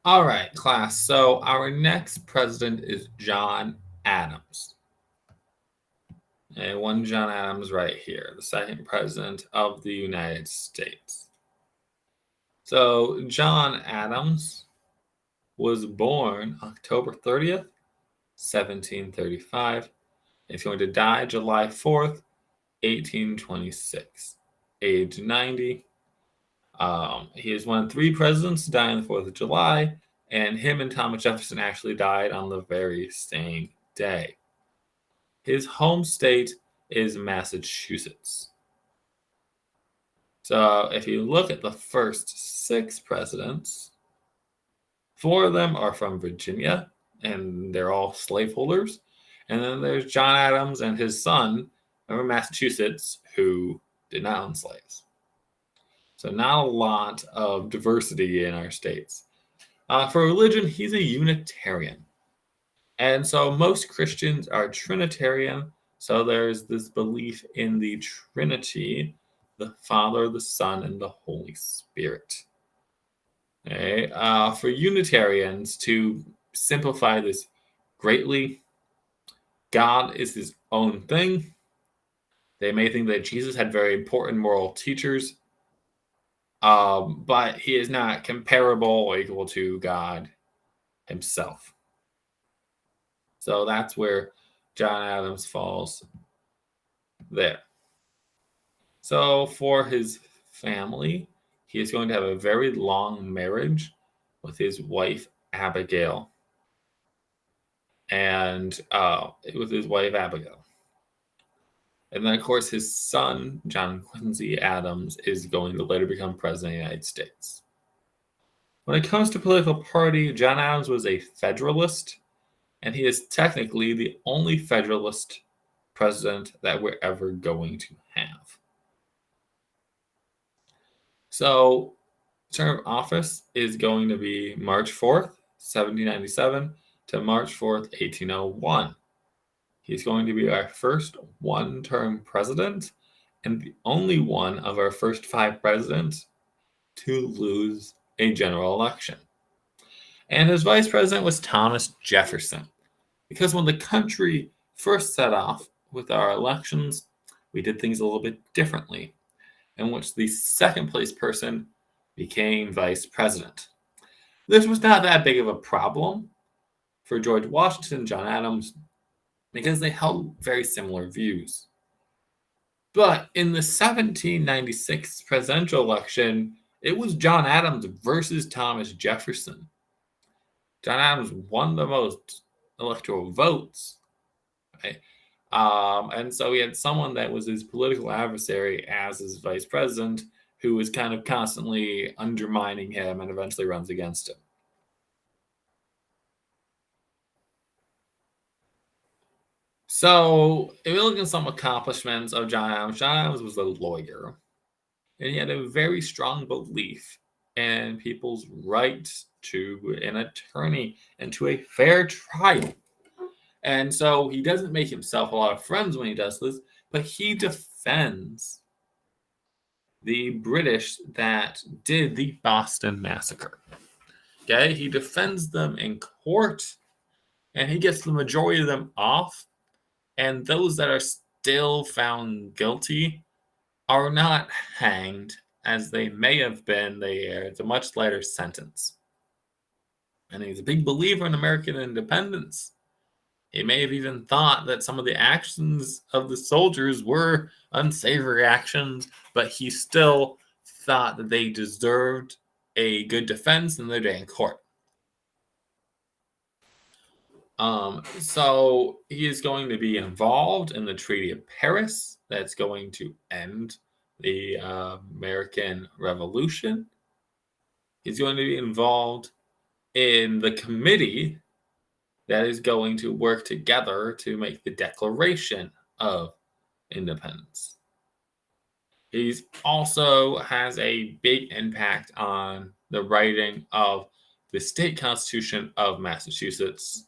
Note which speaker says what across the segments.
Speaker 1: All right, class. So our next president is John Adams. And one John Adams right here, the second president of the United States. So John Adams was born October 30th, 1735. He's going to die July 4th, 1826. Age 90. He is one of three presidents to die on the 4th of July, and him and Thomas Jefferson actually died on the very same day. His home state is Massachusetts. So if you look at the first six presidents, four of them are from Virginia, and they're all slaveholders. And then there's John Adams and his son from Massachusetts who did not own slaves. So not a lot of diversity in our states. For religion, he's a Unitarian. And so most Christians are Trinitarian. So there's this belief in the Trinity, the Father, the Son, and the Holy Spirit. Okay? For Unitarians, to simplify this greatly, God is his own thing. They may think that Jesus had very important moral teachers, but he is not comparable or equal to God himself. So that's where John Adams falls there. So for his family, he is going to have a very long marriage with his wife, Abigail. And with his wife, Abigail. And then, of course, his son, John Quincy Adams, is going to later become president of the United States. When it comes to political party, John Adams was a Federalist, and he is technically the only Federalist president that we're ever going to have. So, term of office is going to be March 4th, 1797 to March 4th, 1801. He's going to be our first one-term president and the only one of our first five presidents to lose a general election. And his vice president was Thomas Jefferson. Because when the country first set off with our elections, we did things a little bit differently, in which the second place person became vice president. This was not that big of a problem for George Washington and John Adams because they held very similar views. But in the 1796 presidential election, it was John Adams versus Thomas Jefferson. John Adams won the most electoral votes, right? And so he had someone that was his political adversary as his vice president who was kind of constantly undermining him and eventually runs against him. So, if we look at some accomplishments of John Adams was a lawyer, and he had a very strong belief in people's right to an attorney and to a fair trial. And so he doesn't make himself a lot of friends when he does this, but he defends the British that did the Boston Massacre. Okay, he defends them in court, and he gets the majority of them off. And those that are still found guilty are not hanged, as they may have been. It's a much lighter sentence. And he's a big believer in American independence. He may have even thought that some of the actions of the soldiers were unsavory actions, but he still thought that they deserved a good defense in their day in court. So he is going to be involved in the Treaty of Paris that's going to end the American Revolution. He's going to be involved in the committee that is going to work together to make the Declaration of Independence. He also has a big impact on the writing of the state constitution of Massachusetts.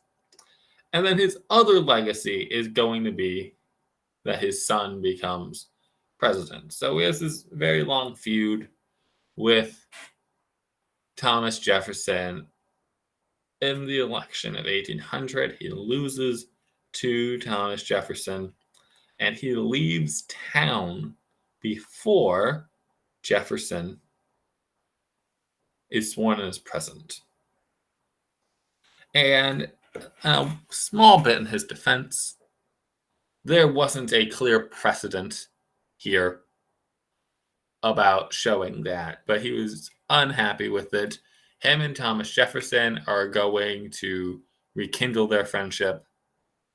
Speaker 1: And then his other legacy is going to be that his son becomes president. So he has this very long feud with Thomas Jefferson in the election of 1800, he loses to Thomas Jefferson, and he leaves town before Jefferson is sworn in as president. And a small bit in his defense, there wasn't a clear precedent here about showing that, but he was unhappy with it. Him and Thomas Jefferson are going to rekindle their friendship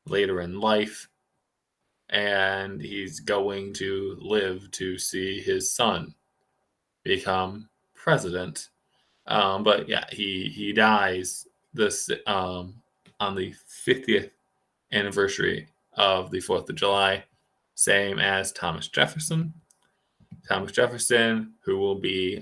Speaker 1: later in life, and he's going to live to see his son become president. But yeah, he dies this on the 50th anniversary of the 4th of July, same as Thomas Jefferson. Thomas Jefferson, who will be